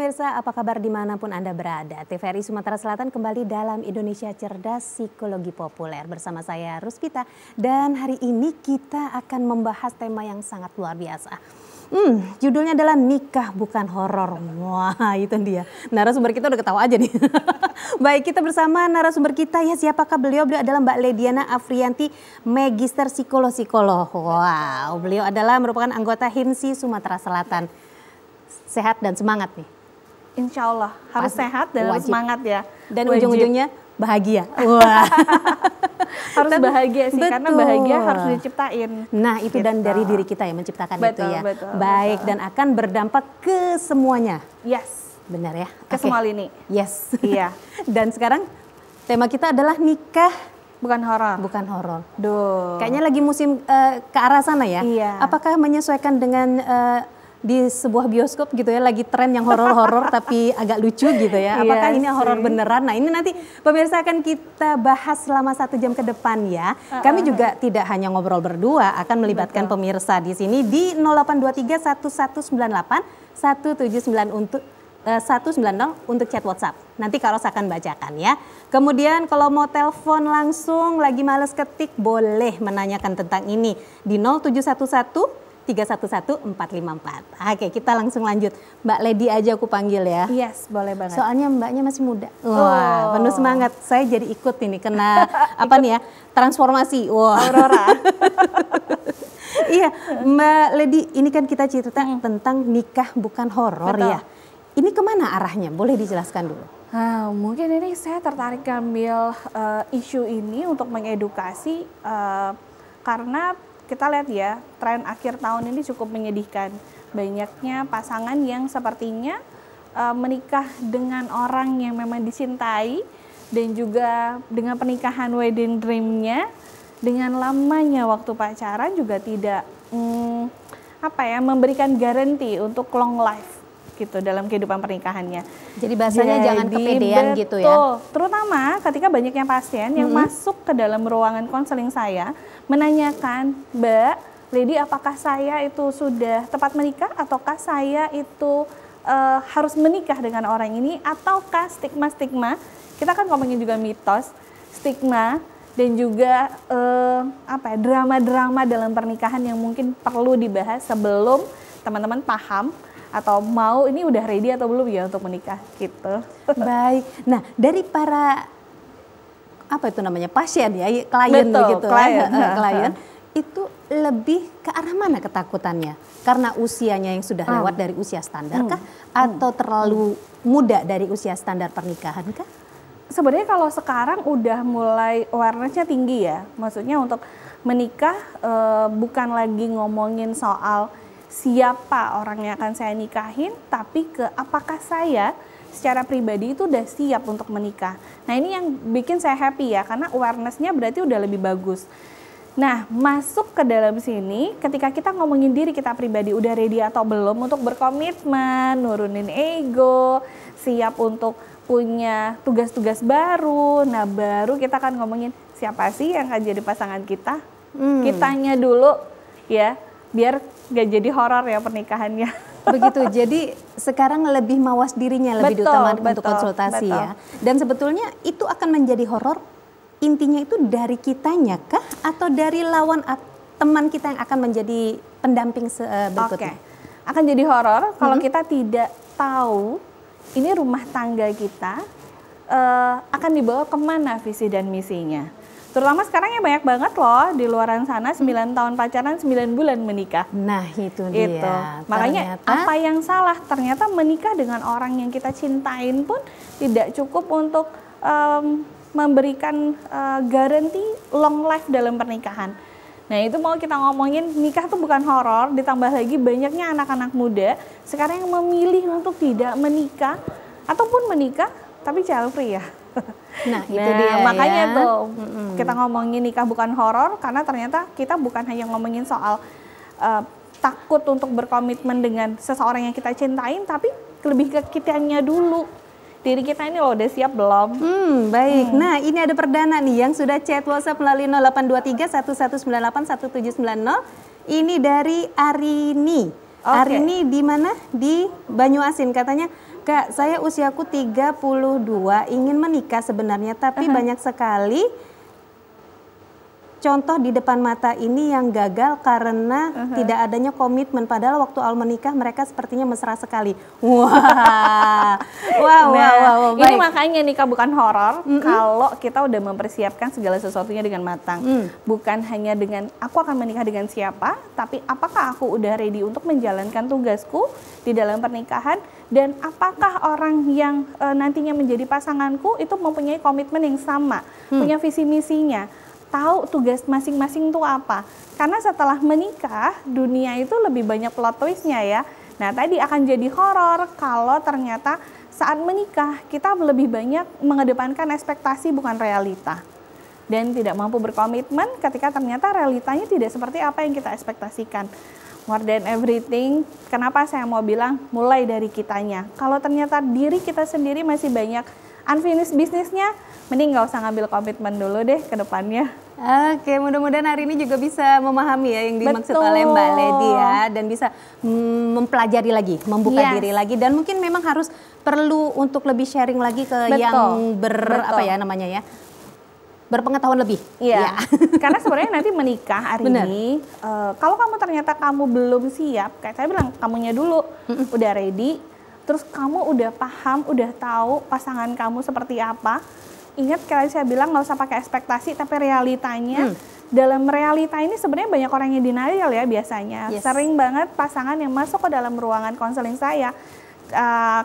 pemirsa, apa kabar dimanapun Anda berada? TVRI Sumatera Selatan kembali dalam Indonesia Cerdas Psikologi Populer bersama saya Ruspita. Dan hari ini kita akan membahas tema yang sangat luar biasa. Judulnya adalah nikah bukan horor. Wah, itu dia. Narasumber kita udah ketawa aja nih. Baik, kita bersama narasumber kita ya, siapakah beliau? Beliau adalah Mbak Lediana Afrianti, Magister Psikolog. Wow, beliau adalah merupakan anggota HIMSI Sumatera Selatan. Sehat dan semangat nih. Insya Allah harus sehat dan harus semangat ya. Dan ujung-ujungnya bahagia. Wah. Harus bahagia sih, betul. Karena bahagia harus diciptain. Nah itu gitu. Dan dari diri kita ya menciptakan itu ya. Baik, dan akan berdampak ke semuanya. Yes. Benar ya. Ke semua lini. Yes. Iya. Dan sekarang tema kita adalah nikah bukan horor. Bukan horor. Duh. Kayaknya lagi musim ke arah sana ya. Iya. Apakah menyesuaikan dengan di sebuah bioskop gitu ya, lagi tren yang horor-horor tapi agak lucu gitu ya. Apakah ini horor beneran? Nah ini nanti pemirsa akan kita bahas selama 1 jam ke depan ya. Kami juga tidak hanya ngobrol berdua, akan melibatkan pemirsa di sini di 0823 1198 179 untuk 190 untuk chat WhatsApp. Nanti Kak Ros akan bacakan ya. Kemudian kalau mau telepon langsung, lagi males ketik, boleh menanyakan tentang ini di 0711 311 454. Oke, kita langsung lanjut. Mbak Ledi aja aku panggil ya. Yes, boleh banget. Soalnya mbaknya masih muda. Wah, penuh semangat. Saya jadi ikut ini kena apa nih ya? Transformasi. Wah. Aurora. Iya, Mbak Ledi, ini kan kita cerita tentang nikah bukan horor ya. Ini kemana arahnya? Boleh dijelaskan dulu. Nah, mungkin ini saya tertarik ambil isu ini untuk mengedukasi karena kita lihat ya, tren akhir tahun ini cukup menyedihkan. Banyaknya pasangan yang sepertinya menikah dengan orang yang memang dicintai dan juga dengan pernikahan wedding dream-nya, dengan lamanya waktu pacaran juga tidak memberikan garansi untuk long life gitu dalam kehidupan pernikahannya. Jadi bahasanya jangan kepedean gitu ya. Terutama ketika banyaknya pasien yang masuk ke dalam ruangan konseling saya menanyakan, Mbak Ledi, apakah saya itu sudah tepat menikah ataukah saya itu harus menikah dengan orang ini, ataukah stigma-stigma, kita kan ngomongin juga mitos, stigma dan juga drama-drama dalam pernikahan yang mungkin perlu dibahas sebelum teman-teman paham atau mau ini udah ready atau belum ya untuk menikah gitu. Baik. Nah, dari para pasien ya, klien begitu, klien itu lebih ke arah mana ketakutannya? Karena usianya yang sudah lewat dari usia standar kah? Atau terlalu muda dari usia standar pernikahan kah? Sebenarnya kalau sekarang udah mulai awareness-nya tinggi ya. Maksudnya untuk menikah bukan lagi ngomongin soal siapa orang yang akan saya nikahin, tapi ke apakah saya secara pribadi itu udah siap untuk menikah. Nah ini yang bikin saya happy ya, karena awareness-nya berarti udah lebih bagus. Nah masuk ke dalam sini, ketika kita ngomongin diri kita pribadi udah ready atau belum untuk berkomitmen, nurunin ego, siap untuk punya tugas-tugas baru. Nah baru kita akan ngomongin siapa sih yang akan jadi pasangan kita. Kitanya dulu ya, biar gak jadi horor ya pernikahannya. Begitu, jadi sekarang lebih mawas dirinya lebih diutamakan untuk konsultasi ya. Dan sebetulnya itu akan menjadi horor, intinya itu dari kitanya kah? Atau dari lawan teman kita yang akan menjadi pendamping berikutnya? Akan jadi horor kalau kita tidak tahu ini rumah tangga kita akan dibawa kemana visi dan misinya. Terutama sekarang ya banyak banget loh di luaran sana 9 tahun pacaran 9 bulan menikah. Nah itu dia. Makanya apa yang salah? Ternyata menikah dengan orang yang kita cintain pun tidak cukup untuk memberikan garansi long life dalam pernikahan. Nah itu mau kita ngomongin nikah tuh bukan horor, ditambah lagi banyaknya anak-anak muda sekarang yang memilih untuk tidak menikah ataupun menikah tapi child free ya. Nah itu dia makanya ya. Tuh kita ngomongin nikah bukan horor karena ternyata kita bukan hanya ngomongin soal takut untuk berkomitmen dengan seseorang yang kita cintain, tapi lebih ke kitanya dulu. Diri kita ini loh udah siap belum? Baik. Nah ini ada perdana nih yang sudah chat WhatsApp melalui 0823 1198 1790. Ini dari Arini. Arini di mana? Di Banyuasin. Katanya Kak, saya usiaku 32, ingin menikah sebenarnya, tapi banyak sekali contoh di depan mata ini yang gagal karena tidak adanya komitmen. Padahal waktu awal menikah mereka sepertinya mesra sekali. Wah, wow. Ini makanya nikah bukan horor kalau kita udah mempersiapkan segala sesuatunya dengan matang. Bukan hanya dengan aku akan menikah dengan siapa, tapi apakah aku udah ready untuk menjalankan tugasku di dalam pernikahan, dan apakah orang yang nantinya menjadi pasanganku itu mempunyai komitmen yang sama, punya visi misinya, tahu tugas masing-masing itu apa. Karena setelah menikah, dunia itu lebih banyak plot twistnya ya. Nah, tadi akan jadi horor kalau ternyata saat menikah kita lebih banyak mengedepankan ekspektasi bukan realita. Dan tidak mampu berkomitmen ketika ternyata realitanya tidak seperti apa yang kita ekspektasikan. More than everything, kenapa saya mau bilang mulai dari kitanya. Kalau ternyata diri kita sendiri masih banyak unfinished bisnisnya, mending nggak usah ngambil komitmen dulu deh ke depannya. Oke, mudah-mudahan hari ini juga bisa memahami ya yang dimaksud oleh Mbak Lady ya, dan bisa mempelajari lagi, membuka diri lagi, dan mungkin memang harus perlu untuk lebih sharing lagi ke yang apa ya namanya ya, berpengetahuan lebih. Iya. Karena sebenarnya nanti menikah hari ini, kalau kamu ternyata kamu belum siap, kayak saya bilang, kamunya dulu udah ready, terus kamu udah paham, udah tahu pasangan kamu seperti apa. Ingat kalian saya bilang nggak usah pakai ekspektasi, tapi realitanya. Dalam realita ini sebenarnya banyak orang yang denial ya biasanya. Sering banget pasangan yang masuk ke dalam ruangan konseling saya,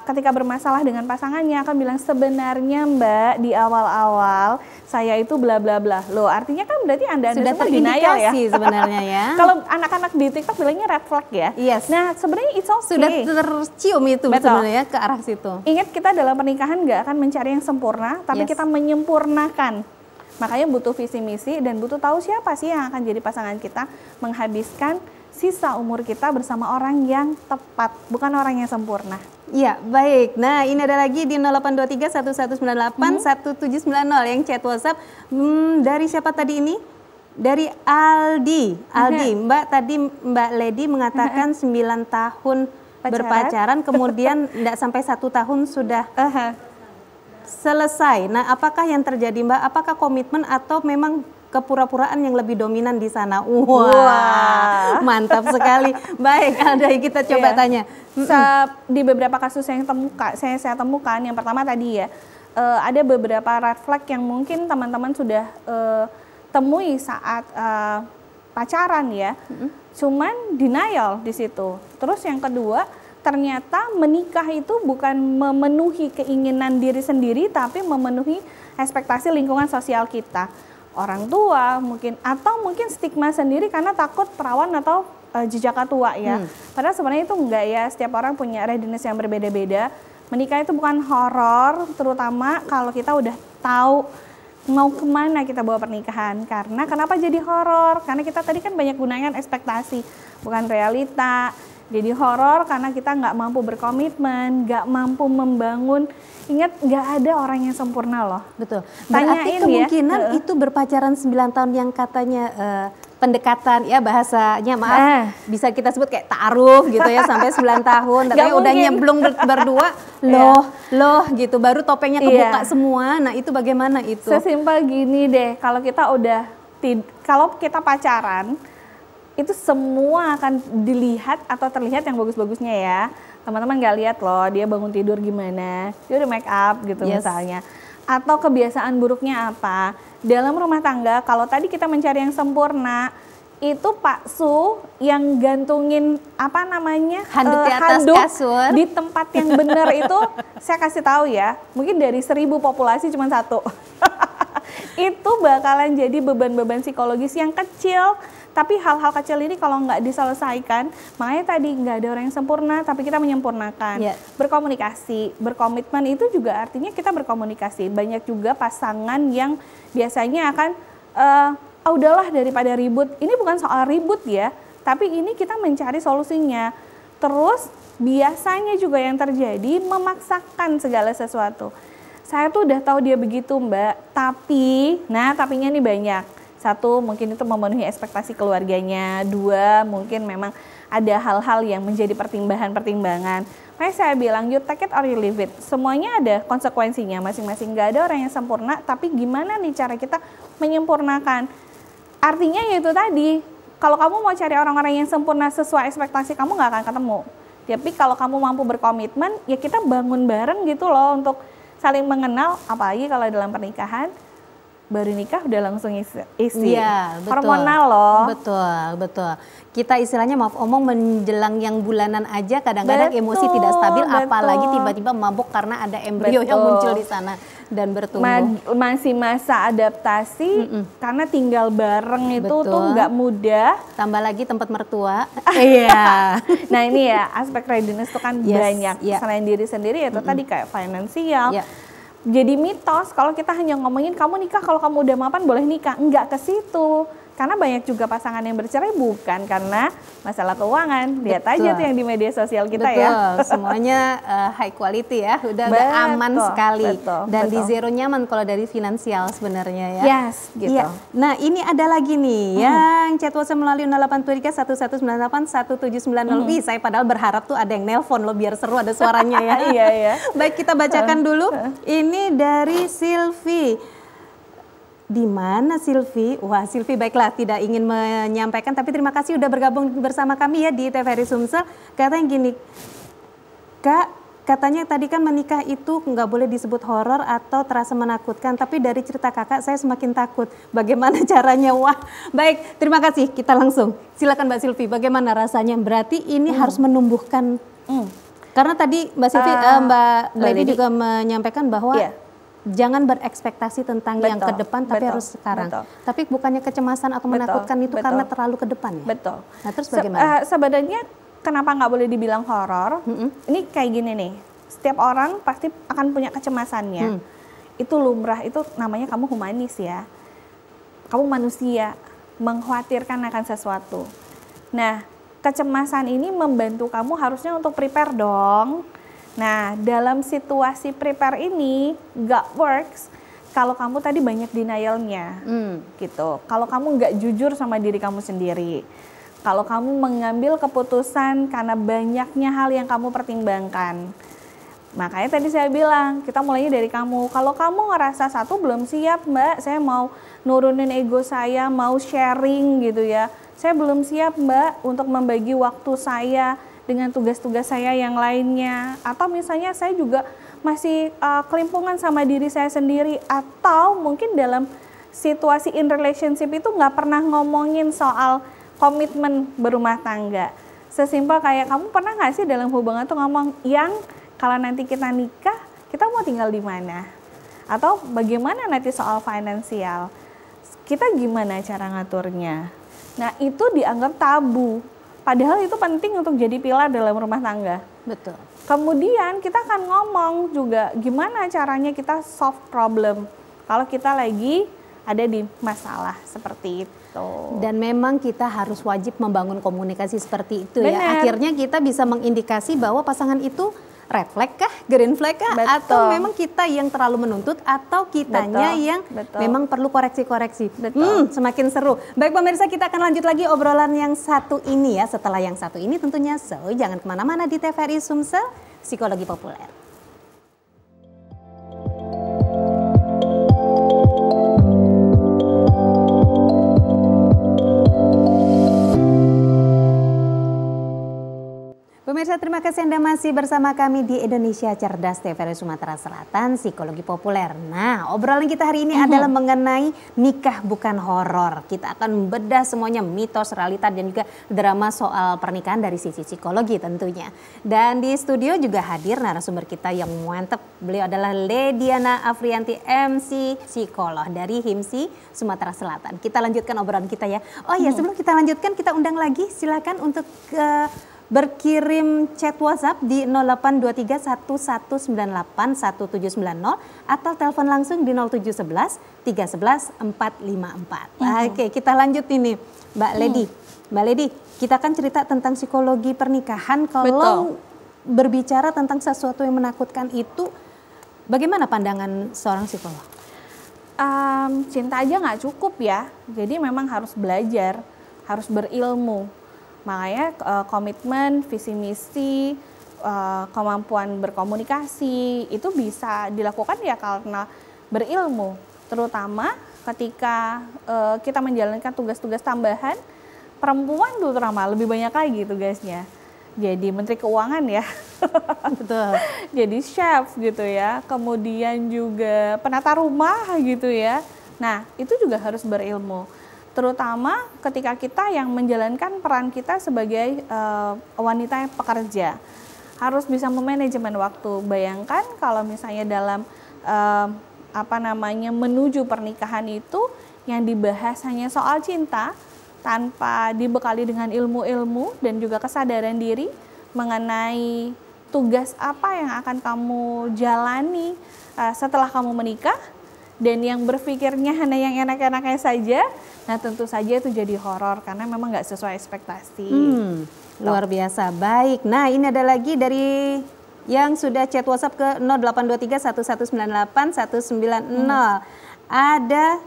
ketika bermasalah dengan pasangannya akan bilang, sebenarnya Mbak di awal-awal saya itu bla bla bla. Loh, artinya kan berarti Anda sudah semua denial ya sebenarnya ya. Kalau anak-anak di TikTok bilangnya red flag ya. Nah, sebenarnya it's okay. Sudah tercium itu sebenarnya ke arah situ. Ingat, kita dalam pernikahan nggak akan mencari yang sempurna, tapi kita menyempurnakan. Makanya butuh visi misi dan butuh tahu siapa sih yang akan jadi pasangan kita, menghabiskan sisa umur kita bersama orang yang tepat, bukan orang yang sempurna. Iya, baik. Nah, ini ada lagi di 0823 1198 1790 yang chat WhatsApp. Dari siapa tadi ini? Dari Aldi. Mbak tadi Mbak Lady mengatakan 9 tahun berpacaran, kemudian tidak sampai 1 tahun sudah selesai. Nah, apakah yang terjadi Mbak? Apakah komitmen atau memang kepura-puraan yang lebih dominan di sana? Wah, mantap sekali. Baik, Alda, kita coba tanya. Di beberapa kasus yang saya temukan, yang pertama tadi ya, ada beberapa red flag yang mungkin teman-teman sudah temui saat pacaran ya, cuman denial di situ. Terus yang kedua, ternyata menikah itu bukan memenuhi keinginan diri sendiri, tapi memenuhi ekspektasi lingkungan sosial kita. Orang tua mungkin, atau mungkin stigma sendiri karena takut perawan atau jejaka tua ya. Padahal sebenarnya itu enggak ya, setiap orang punya readiness yang berbeda-beda. Menikah itu bukan horor, terutama kalau kita udah tahu mau kemana kita bawa pernikahan. Karena kenapa jadi horor? Karena kita tadi kan banyak gunakan ekspektasi, bukan realita. Jadi horor karena kita nggak mampu berkomitmen, nggak mampu membangun. Ingat, nggak ada orang yang sempurna loh. Betul. Berarti kemungkinan itu berpacaran 9 tahun yang katanya pendekatan ya, bahasanya maaf bisa kita sebut kayak ta'aruf gitu ya, sampai 9 tahun. Tapi udah nyemplung berdua, loh gitu, baru topengnya kebuka semua. Nah, itu bagaimana itu? Sesimpel gini deh, kalau kita pacaran, itu semua akan dilihat atau terlihat yang bagus-bagusnya ya. Teman-teman nggak lihat loh dia bangun tidur gimana, dia udah make up gitu misalnya. Atau kebiasaan buruknya apa. Dalam rumah tangga, kalau tadi kita mencari yang sempurna, itu Pak Su yang gantungin apa namanya handuk di atas kasur di tempat yang benar itu, saya kasih tahu ya, mungkin dari 1000 populasi cuma 1. Itu bakalan jadi beban-beban psikologis yang kecil. Tapi hal-hal kecil ini kalau nggak diselesaikan, makanya tadi nggak ada orang yang sempurna, tapi kita menyempurnakan. Berkomunikasi, berkomitmen itu juga artinya kita berkomunikasi. Banyak juga pasangan yang biasanya akan, udahlah daripada ribut. Ini bukan soal ribut ya, tapi ini kita mencari solusinya. Terus biasanya juga yang terjadi memaksakan segala sesuatu. Saya tuh udah tahu dia begitu Mbak, tapi, nah tapinya nih banyak. Satu, mungkin itu memenuhi ekspektasi keluarganya. Dua, mungkin memang ada hal-hal yang menjadi pertimbangan-pertimbangan. Makanya saya bilang, you take it or you leave it. Semuanya ada konsekuensinya masing-masing. Gak ada orang yang sempurna, tapi gimana nih cara kita menyempurnakan. Artinya yaitu tadi, kalau kamu mau cari orang-orang yang sempurna sesuai ekspektasi, kamu gak akan ketemu. Tapi kalau kamu mampu berkomitmen, ya kita bangun bareng gitu loh untuk saling mengenal, apalagi kalau dalam pernikahan. Baru nikah udah langsung isi. Iya, betul. Hormonal loh. Betul. Kita istilahnya maaf omong menjelang yang bulanan aja kadang-kadang emosi tidak stabil, apalagi tiba-tiba mabuk karena ada embrio yang muncul di sana dan bertumbuh. Masih masa adaptasi karena tinggal bareng itu tuh nggak mudah. Tambah lagi tempat mertua. Iya. Nah ini ya aspek readiness tuh kan banyak. Selain diri sendiri itu tadi kayak finansial. Jadi mitos kalau kita hanya ngomongin kamu nikah kalau kamu udah mapan boleh nikah, enggak ke situ. Karena banyak juga pasangan yang bercerai bukan karena masalah keuangan. Lihat aja tuh yang di media sosial kita ya. Semuanya high quality ya, udah aman sekali. Dan di zero nyaman kalau dari finansial sebenarnya ya. Yes, gitu. Ya. Nah ini ada lagi nih yang chat WhatsApp melalui 0823 1198 1790. Saya padahal berharap tuh ada yang nelpon loh biar seru ada suaranya ya. Iya. Baik kita bacakan dulu. Ini dari Silvi. Di mana Silvi? Wah Silvi baiklah tidak ingin menyampaikan tapi terima kasih udah bergabung bersama kami ya di TVRI Sumsel. Katanya gini, Kak katanya tadi kan menikah itu nggak boleh disebut horor atau terasa menakutkan, tapi dari cerita kakak saya semakin takut. Bagaimana caranya? Wah baik terima kasih, kita langsung silakan Mbak Silvi. Bagaimana rasanya? Berarti ini harus menumbuhkan karena tadi Mbak Silvi, Mbak Lady juga menyampaikan bahwa jangan berekspektasi tentang yang ke depan, tapi harus sekarang. Tapi bukannya kecemasan atau menakutkan itu karena terlalu ke depan ya? Betul. Nah terus bagaimana? Sebenarnya kenapa nggak boleh dibilang horor? Ini kayak gini nih, setiap orang pasti akan punya kecemasannya. Itu lumrah, itu namanya kamu humanis ya. Kamu manusia, mengkhawatirkan akan sesuatu. Nah, kecemasan ini membantu kamu harusnya untuk prepare dong. Nah, dalam situasi prepare ini nggak works kalau kamu tadi banyak denialnya, gitu. Kalau kamu nggak jujur sama diri kamu sendiri, kalau kamu mengambil keputusan karena banyaknya hal yang kamu pertimbangkan. Makanya tadi saya bilang, kita mulainya dari kamu. Kalau kamu ngerasa satu belum siap Mbak, saya mau nurunin ego saya, mau sharing gitu ya. Saya belum siap Mbak untuk membagi waktu saya dengan tugas-tugas saya yang lainnya, atau misalnya saya juga masih kelimpungan sama diri saya sendiri, atau mungkin dalam situasi in relationship itu nggak pernah ngomongin soal komitmen berumah tangga. Sesimpel kayak kamu pernah nggak sih dalam hubungan tuh ngomong yang kalau nanti kita nikah kita mau tinggal di mana, atau bagaimana nanti soal finansial, kita gimana cara ngaturnya. Nah itu dianggap tabu. Padahal itu penting untuk jadi pilar dalam rumah tangga. Betul. Kemudian kita akan ngomong juga gimana caranya kita solve problem kalau kita lagi ada di masalah seperti itu. Dan memang kita harus wajib membangun komunikasi seperti itu. Bener. Ya. Akhirnya kita bisa mengindikasi bahwa pasangan itu red flag kah, green flag kah, atau memang kita yang terlalu menuntut, atau kitanya yang memang perlu koreksi-koreksi. Semakin seru. Baik pemirsa, kita akan lanjut lagi obrolan yang satu ini ya. Setelah yang satu ini tentunya, jangan kemana-mana di TVRI Sumsel, Psikologi Populer. Pemirsa, terima kasih Anda masih bersama kami di Indonesia Cerdas TVRI Sumatera Selatan, Psikologi Populer. Nah, obrolan kita hari ini adalah mengenai nikah bukan horor. Kita akan bedah semuanya, mitos, realita, dan juga drama soal pernikahan dari sisi psikologi tentunya. Dan di studio juga hadir narasumber kita yang mantap. Beliau adalah Lediana Afrianti, MC Psikolog dari HIMSI Sumatera Selatan. Kita lanjutkan obrolan kita ya. Oh ya, sebelum kita lanjutkan, kita undang lagi, silakan untuk berkirim chat WhatsApp di 0823 1198 1790 atau telepon langsung di 0711 311 454. Oke, kita lanjut ini Mbak Lady. Mbak Lady, kita kan cerita tentang psikologi pernikahan. Kalau berbicara tentang sesuatu yang menakutkan itu, bagaimana pandangan seorang psikolog? Cinta aja nggak cukup ya. Jadi memang harus belajar, harus berilmu. Makanya komitmen, visi misi, kemampuan berkomunikasi itu bisa dilakukan ya karena berilmu. Terutama ketika kita menjalankan tugas-tugas tambahan, perempuan terutama lebih banyak lagi tugasnya. Jadi Menteri Keuangan ya, Betul. jadi chef gitu ya, kemudian juga penata rumah gitu ya. Nah itu juga harus berilmu, terutama ketika kita yang menjalankan peran kita sebagai wanita yang pekerja, harus bisa memanajemen waktu. Bayangkan kalau misalnya dalam menuju pernikahan itu yang dibahas hanya soal cinta, tanpa dibekali dengan ilmu-ilmu dan juga kesadaran diri mengenai tugas apa yang akan kamu jalani setelah kamu menikah, dan yang berpikirnya hanya yang enak-enaknya saja, nah tentu saja itu jadi horor karena memang nggak sesuai ekspektasi. Luar biasa, baik. Nah ini ada lagi dari yang sudah chat WhatsApp ke 0823 1198 190. Ada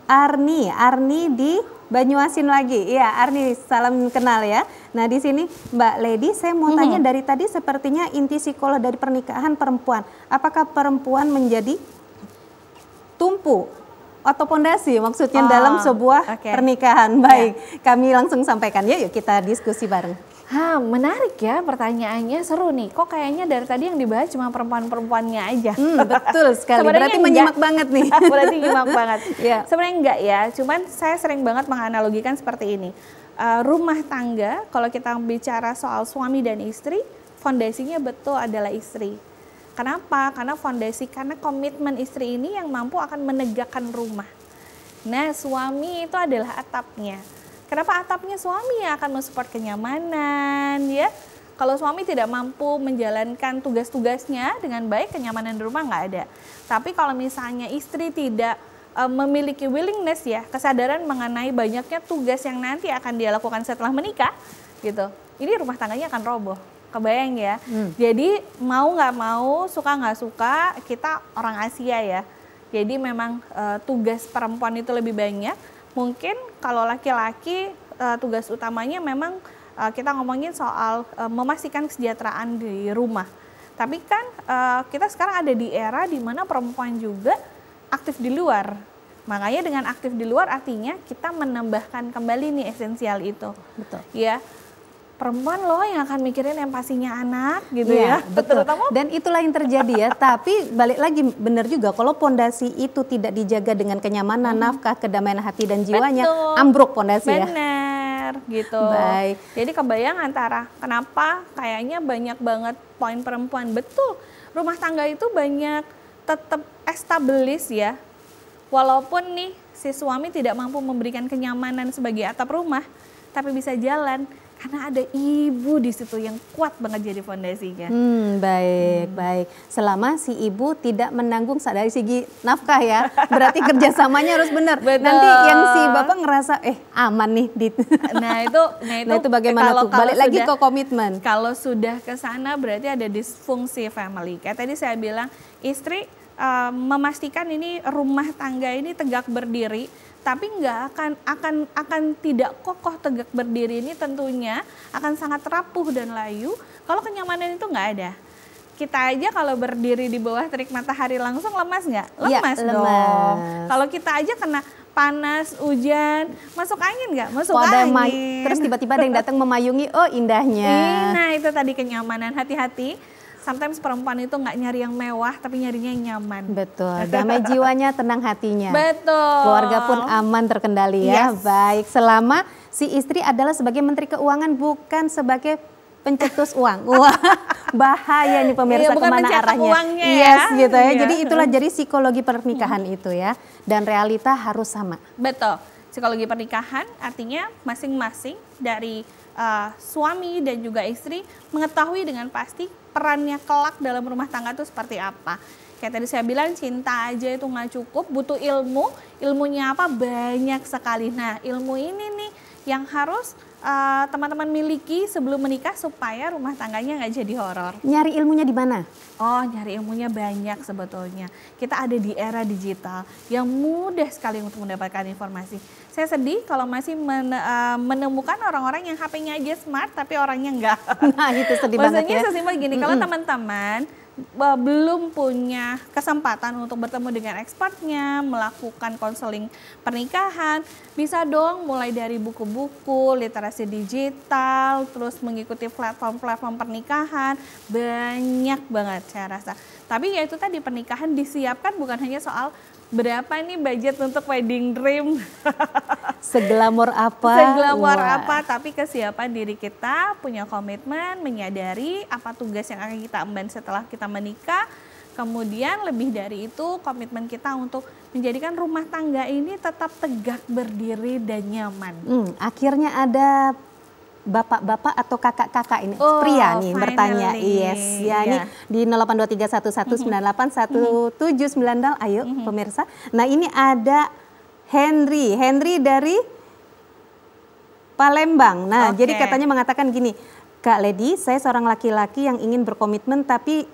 Arni di Banyuasin lagi. Iya, Arni, salam kenal ya. Nah, di sini Mbak Lady, saya mau tanya dari tadi sepertinya inti psikolog dari pernikahan perempuan. Apakah perempuan menjadi tumpu atau pondasi maksudnya dalam sebuah pernikahan? Baik, kami langsung sampaikan ya, yuk kita diskusi bareng. Menarik ya pertanyaannya, seru nih. Kok kayaknya dari tadi yang dibahas cuma perempuan-perempuannya aja. Betul sekali, berarti menyimak banget nih. Berarti nyimak banget. Yeah. Sebenarnya enggak ya, cuman saya sering banget menganalogikan seperti ini. Rumah tangga, kalau kita bicara soal suami dan istri, fondasinya betul adalah istri. Kenapa? Karena komitmen istri ini yang mampu akan menegakkan rumah. Nah, suami itu adalah atapnya. Kenapa atapnya? Suami yang akan mensupport kenyamanan ya. Kalau suami tidak mampu menjalankan tugas-tugasnya dengan baik, kenyamanan di rumah nggak ada. Tapi kalau misalnya istri tidak memiliki willingness ya, kesadaran mengenai banyaknya tugas yang nanti akan dia lakukan setelah menikah gitu, ini rumah tangganya akan roboh. Kebayang ya. Jadi mau nggak mau, suka nggak suka, kita orang Asia ya. Jadi memang tugas perempuan itu lebih banyak. Mungkin kalau laki-laki tugas utamanya memang kita ngomongin soal memastikan kesejahteraan di rumah. Tapi kan kita sekarang ada di era di mana perempuan juga aktif di luar. Makanya dengan aktif di luar artinya kita menambahkan kembali nih esensial itu. Betul. Ya. Perempuan loh yang akan mikirin yang pastinya anak gitu ya. Betul. Dan itulah yang terjadi ya. Tapi balik lagi benar juga kalau pondasi itu tidak dijaga dengan kenyamanan, nafkah, kedamaian hati dan jiwanya, ambruk pondasi ya. Benar gitu. Baik. Jadi kebayang antara kenapa kayaknya banyak banget poin perempuan. Betul. Rumah tangga itu banyak tetap established ya. Walaupun nih si suami tidak mampu memberikan kenyamanan sebagai atap rumah, tapi bisa jalan. Karena ada ibu di situ yang kuat banget jadi fondasinya. Baik. Selama si ibu tidak menanggung dari segi nafkah ya, berarti kerjasamanya harus benar. Nanti yang si bapak ngerasa aman nih. Nah itu bagaimana tuh? Balik lagi ke komitmen. Kalau sudah ke sana berarti ada disfungsi family. Kayak tadi saya bilang, istri memastikan ini rumah tangga ini tegak berdiri. Tapi nggak akan tidak kokoh tegak berdiri ini tentunya akan sangat rapuh dan layu kalau kenyamanan itu nggak ada. Kita aja kalau berdiri di bawah terik matahari langsung lemas nggak? Lemas dong. Kalau kita aja kena panas, hujan, masuk angin nggak? Masuk angin. Terus tiba-tiba ada yang datang memayungi, oh indahnya. Nah itu tadi kenyamanan, hati-hati. Sometimes perempuan itu nggak nyari yang mewah, tapi nyarinya yang nyaman. Betul, damai jiwanya, tenang hatinya. Betul. Keluarga pun aman terkendali ya. Yes. Baik, selama si istri adalah sebagai Menteri Keuangan, bukan sebagai pencetus uang. Wah, bahaya nih pemirsa, kemana arahnya. Yes, gitu ya. Jadi itulah jadi psikologi pernikahan itu ya. Dan realita harus sama. Betul. Psikologi pernikahan artinya masing-masing dari suami dan juga istri mengetahui dengan pasti perannya kelak dalam rumah tangga itu seperti apa. Kayak tadi saya bilang, cinta aja itu nggak cukup, butuh ilmu. Ilmunya apa? Banyak sekali. Nah ilmu ini nih yang harus teman-teman miliki sebelum menikah supaya rumah tangganya nggak jadi horor. Nyari ilmunya di mana? Oh, nyari ilmunya banyak sebetulnya. Kita ada di era digital yang mudah sekali untuk mendapatkan informasi. Saya sedih kalau masih menemukan orang-orang yang HP-nya aja smart tapi orangnya enggak. Nah, itu sedih banget ya. Maksudnya sesimpel gini, kalau teman-teman belum punya kesempatan untuk bertemu dengan expertnya, melakukan konseling pernikahan, bisa dong mulai dari buku-buku, literasi digital, terus mengikuti platform-platform pernikahan, banyak banget saya rasa. Tapi ya itu tadi, pernikahan disiapkan bukan hanya soal berapa nih budget untuk wedding dream. Seglamor apa? Seglamor apa, tapi kesiapan diri kita, punya komitmen, menyadari apa tugas yang akan kita emban setelah kita menikah. Kemudian lebih dari itu, komitmen kita untuk menjadikan rumah tangga ini tetap tegak berdiri dan nyaman. Akhirnya ada bapak-bapak atau kakak-kakak ini, pria nih bertanya. Yes, ya ini di 082311981792, ayo pemirsa. Nah ini ada Henry dari Palembang. Nah jadi katanya mengatakan gini, Kak Lady, saya seorang laki-laki yang ingin berkomitmen tapi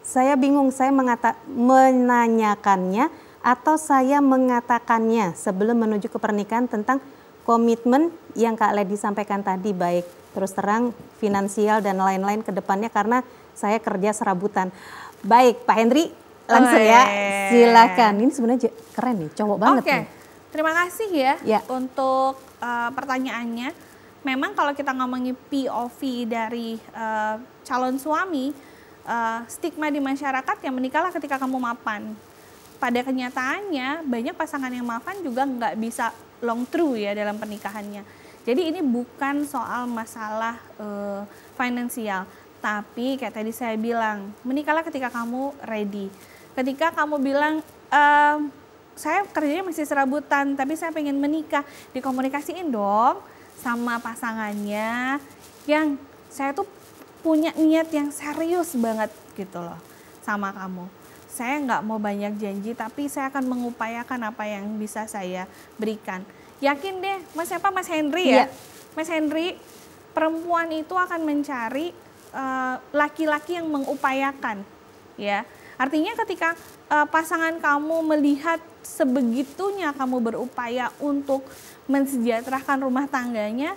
saya bingung saya menanyakannya atau saya mengatakannya sebelum menuju ke pernikahan tentang komitmen yang Kak Lady sampaikan tadi, baik terus terang, finansial dan lain-lain ke depannya karena saya kerja serabutan. Baik Pak Henry, langsung ya, silakan. Ini sebenarnya keren nih, cowok banget nih. Terima kasih ya untuk pertanyaannya. Memang kalau kita ngomongin POV dari calon suami, stigma di masyarakat yang menikahlah ketika kamu mapan. Pada kenyataannya banyak pasangan yang mapan juga nggak bisa long true ya dalam pernikahannya. Jadi ini bukan soal masalah finansial, tapi kayak tadi saya bilang, menikahlah ketika kamu ready. Ketika kamu bilang, saya kerjanya masih serabutan, tapi saya pengen menikah, dikomunikasiin dong sama pasangannya yang saya tuh punya niat yang serius banget gitu loh sama kamu. Saya nggak mau banyak janji, tapi saya akan mengupayakan apa yang bisa saya berikan. Yakin deh, Mas Henry ya? Mas Henry, perempuan itu akan mencari laki-laki yang mengupayakan, ya. Artinya ketika pasangan kamu melihat sebegitunya kamu berupaya untuk mensejahterakan rumah tangganya,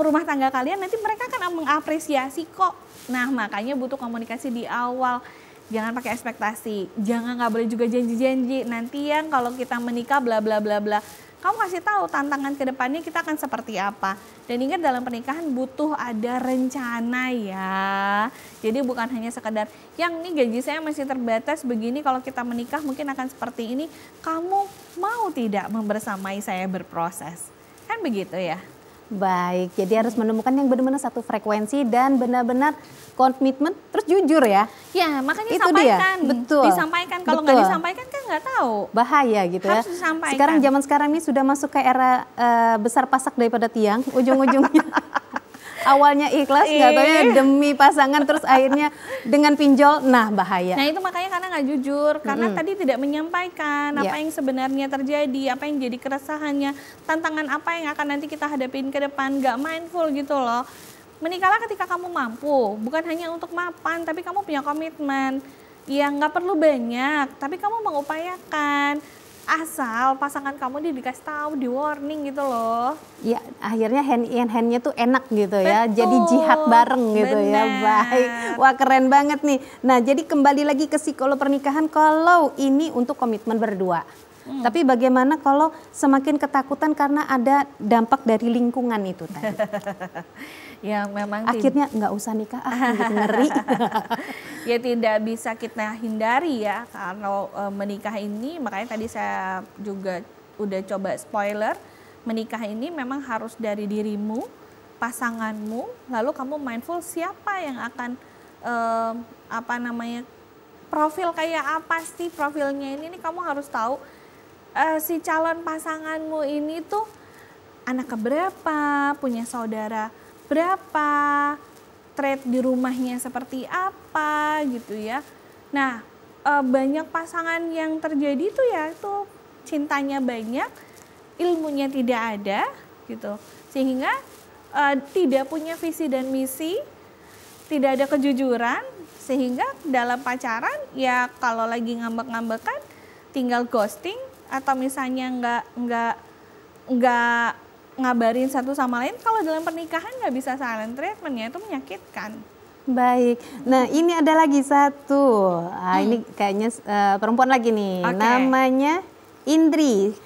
rumah tangga kalian, nanti mereka akan mengapresiasi kok. Nah makanya butuh komunikasi di awal. Jangan pakai ekspektasi, nggak boleh juga janji-janji. Nanti yang kalau kita menikah bla bla bla bla. Kamu kasih tahu tantangan ke depannya kita akan seperti apa. Dan ingat dalam pernikahan butuh ada rencana ya. Jadi bukan hanya sekedar yang nih gaji saya masih terbatas begini, kalau kita menikah mungkin akan seperti ini. Kamu mau tidak membersamai saya berproses? Kan begitu ya. Baik, jadi harus menemukan yang benar-benar satu frekuensi dan benar-benar komitmen, terus jujur ya. Ya, makanya itu sampaikan. Dia. Betul. Disampaikan, kalau nggak disampaikan kan nggak tahu. Bahaya gitu harus ya. Disampaikan. Sekarang zaman sekarang ini sudah masuk ke era besar pasak daripada tiang, ujung-ujungnya. Awalnya ikhlas, nggak tahu ya demi pasangan, terus akhirnya dengan pinjol, nah bahaya. Nah itu makanya karena nggak jujur, karena tadi tidak menyampaikan apa yang sebenarnya terjadi, apa yang jadi keresahannya, tantangan apa yang akan nanti kita hadapin ke depan, nggak mindful gitu loh. Menikahlah ketika kamu mampu, bukan hanya untuk mapan, tapi kamu punya komitmen. Ya nggak perlu banyak, tapi kamu mengupayakan. Asal pasangan kamu dikasih tahu, di warning gitu loh. Ya akhirnya hand in hand-nya tuh enak gitu ya. Betul, jadi jihad bareng gitu ya. Baik, wah keren banget nih. Nah jadi kembali lagi ke psikolog pernikahan, kalau ini untuk komitmen berdua. Tapi bagaimana kalau semakin ketakutan karena ada dampak dari lingkungan itu tadi? Ya memang akhirnya nggak usah nikah, gitu, ngeri. Ya tidak bisa kita hindari ya kalau menikah ini, makanya tadi saya juga udah coba spoiler, menikah ini memang harus dari dirimu, pasanganmu, lalu kamu mindful siapa yang akan profil kayak apa sih profilnya ini kamu harus tahu. Si calon pasanganmu ini tuh anak keberapa, punya saudara berapa, trait di rumahnya seperti apa gitu ya. Nah banyak pasangan yang terjadi tuh ya itu cintanya banyak, ilmunya tidak ada gitu. Sehingga tidak punya visi dan misi, tidak ada kejujuran, sehingga dalam pacaran ya kalau lagi ngambek-ngambekan tinggal ghosting, atau misalnya nggak ngabarin satu sama lain. Kalau dalam pernikahan nggak bisa silent treatment, ya itu menyakitkan. Baik, nah ini ada lagi satu, ini kayaknya perempuan lagi nih, namanya Indri.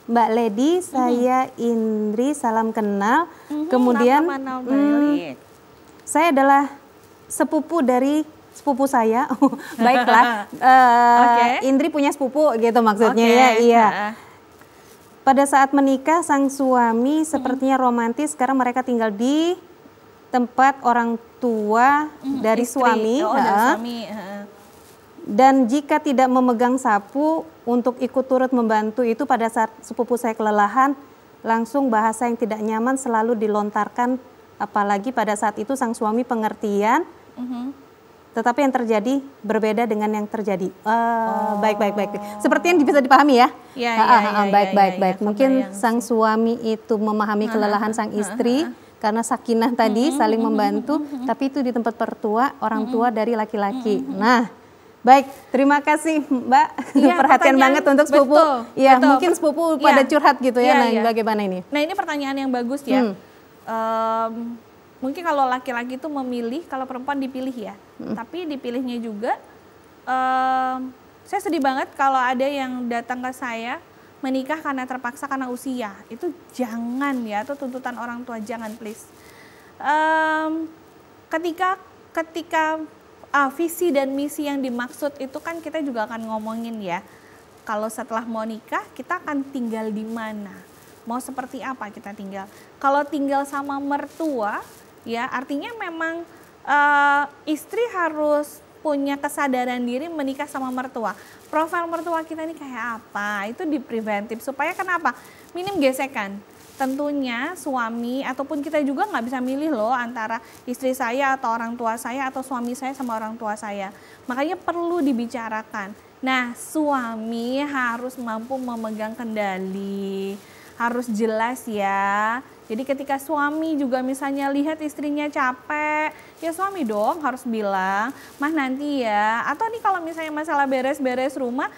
Mbak Lady, saya Indri, salam kenal. Kemudian saya adalah sepupu dari sepupu saya. Baiklah, Indri punya sepupu gitu maksudnya ya. Iya. Pada saat menikah sang suami sepertinya romantis karena mereka tinggal di tempat orang tua dari suami. Dan jika tidak memegang sapu untuk ikut turut membantu itu, pada saat sepupu saya kelelahan, langsung bahasa yang tidak nyaman selalu dilontarkan, apalagi pada saat itu sang suami pengertian, tetapi yang terjadi berbeda dengan yang terjadi. Baik. Seperti yang bisa dipahami ya. Baik. Mungkin sang suami itu memahami kelelahan sang istri, karena sakinah tadi saling membantu, tapi itu di tempat orang tua dari laki-laki. Nah, baik, terima kasih Mbak, perhatian banget untuk sepupu. Iya, mungkin sepupu pada curhat gitu ya. Nah, bagaimana ini? Nah, ini pertanyaan yang bagus ya. Mungkin kalau laki-laki itu memilih, kalau perempuan dipilih ya. Tapi dipilihnya juga, saya sedih banget kalau ada yang datang ke saya menikah karena terpaksa karena usia. Itu jangan ya, itu tuntutan orang tua, jangan please. Ketika visi dan misi yang dimaksud itu kan kita juga akan ngomongin ya. Kalau setelah mau nikah kita akan tinggal di mana? Mau seperti apa kita tinggal? Kalau tinggal sama mertua ya artinya memang istri harus punya kesadaran diri menikah sama mertua. Profil mertua kita ini kayak apa? Itu dipreventif supaya kenapa? Minim gesekan. Tentunya suami ataupun kita juga nggak bisa milih loh antara istri saya atau orang tua saya atau suami saya sama orang tua saya. Makanya perlu dibicarakan. Nah, suami harus mampu memegang kendali, harus jelas ya. Jadi ketika suami juga misalnya lihat istrinya capek, ya suami dong harus bilang, "Mah nanti ya." Atau nih kalau misalnya masalah beres-beres rumah,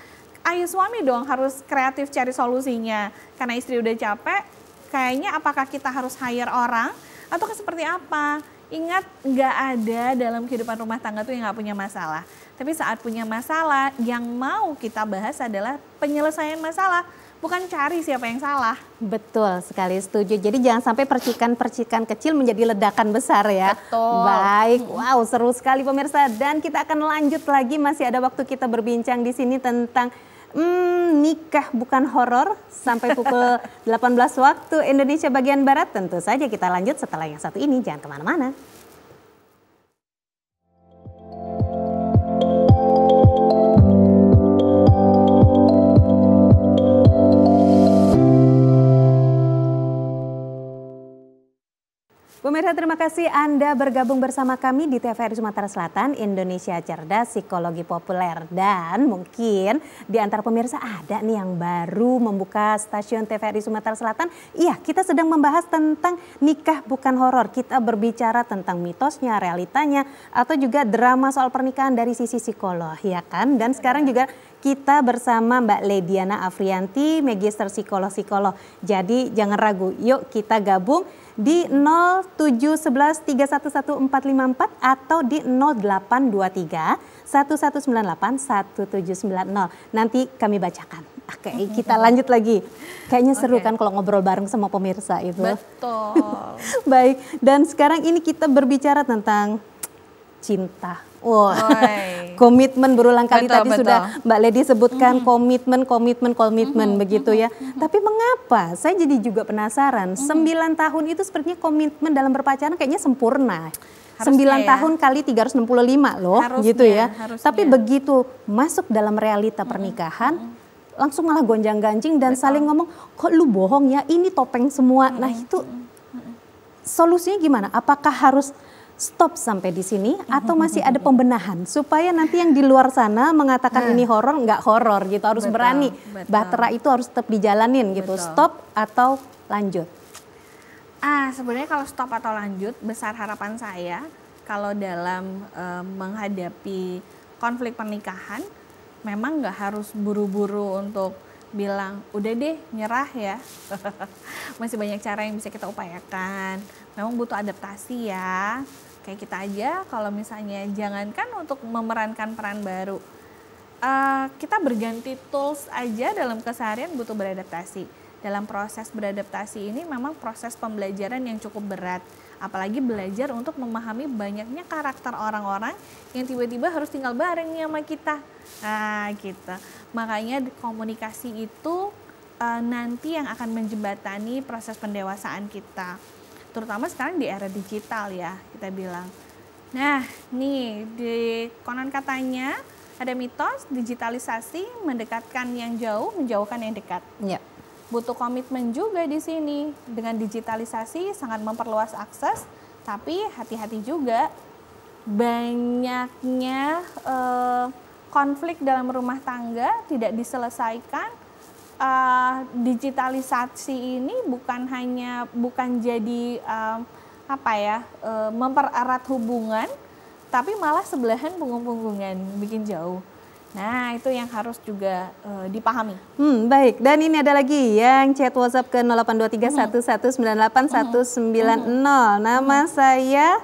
ayo suami dong harus kreatif cari solusinya. Karena istri udah capek, kayaknya apakah kita harus hire orang atau seperti apa? Ingat, nggak ada dalam kehidupan rumah tangga tuh yang nggak punya masalah. Tapi saat punya masalah, yang mau kita bahas adalah penyelesaian masalah, bukan cari siapa yang salah. Betul sekali, setuju. Jadi jangan sampai percikan-percikan kecil menjadi ledakan besar ya. Betul. Baik, wow seru sekali pemirsa. Dan kita akan lanjut lagi, masih ada waktu kita berbincang di sini tentang nikah bukan horor sampai pukul 18 waktu Indonesia bagian Barat. Tentu saja kita lanjut setelah yang satu ini, jangan kemana-mana. Pemirsa, terima kasih Anda bergabung bersama kami di TVRI Sumatera Selatan, Indonesia Cerdas Psikologi Populer. Dan mungkin di antara pemirsa ada nih yang baru membuka stasiun TVRI Sumatera Selatan. Iya, kita sedang membahas tentang nikah bukan horor. Kita berbicara tentang mitosnya, realitanya, atau juga drama soal pernikahan dari sisi psikolog, ya kan? Dan sekarang juga kita bersama Mbak Lediana Afrianti, Magister Psikolog. Jadi jangan ragu, yuk kita gabung di 0711 311454 atau di 0823 1198 1790. Nanti kami bacakan. Oke, kita lanjut lagi. Kayaknya seru kan kalau ngobrol bareng sama pemirsa itu. Betul. Baik, dan sekarang ini kita berbicara tentang cinta. Wah, komitmen berulang kali tadi sudah Mbak Lady sebutkan komitmen begitu ya. Tapi mengapa? Saya jadi juga penasaran. 9 tahun itu sepertinya komitmen dalam berpacaran kayaknya sempurna. Harusnya 9 tahun kali 365 loh, harusnya, gitu ya. Harusnya. Tapi begitu masuk dalam realita pernikahan, langsung malah gonjang-ganjing dan saling ngomong, kok lu bohong ya, ini topeng semua. Nah itu solusinya gimana? Apakah harus stop sampai di sini atau masih ada pembenahan supaya nanti yang di luar sana mengatakan ini horor, nggak horor gitu, harus berani. Bahtera itu harus tetap dijalanin gitu, stop atau lanjut. Sebenarnya kalau stop atau lanjut, besar harapan saya kalau dalam menghadapi konflik pernikahan, memang nggak harus buru-buru untuk bilang udah deh nyerah ya. Masih banyak cara yang bisa kita upayakan. Memang butuh adaptasi ya. Kayak kita aja kalau misalnya jangankan untuk memerankan peran baru, kita berganti tools aja dalam keseharian butuh beradaptasi. Dalam proses beradaptasi ini memang proses pembelajaran yang cukup berat. Apalagi belajar untuk memahami banyaknya karakter orang-orang yang tiba-tiba harus tinggal bareng nih sama kita. Gitu. Makanya komunikasi itu nanti yang akan menjembatani proses pendewasaan kita. Terutama sekarang di era digital ya, kita bilang. Nah, nih di konon katanya ada mitos digitalisasi mendekatkan yang jauh, menjauhkan yang dekat. Ya. Butuh komitmen juga di sini. Dengan digitalisasi sangat memperluas akses, tapi hati-hati juga banyaknya konflik dalam rumah tangga tidak diselesaikan. Digitalisasi ini bukan jadi mempererat hubungan, tapi malah sebelahan punggung-punggungan, bikin jauh. Nah, itu yang harus juga dipahami. Baik, dan ini ada lagi yang chat WhatsApp ke 082311981190. Nama saya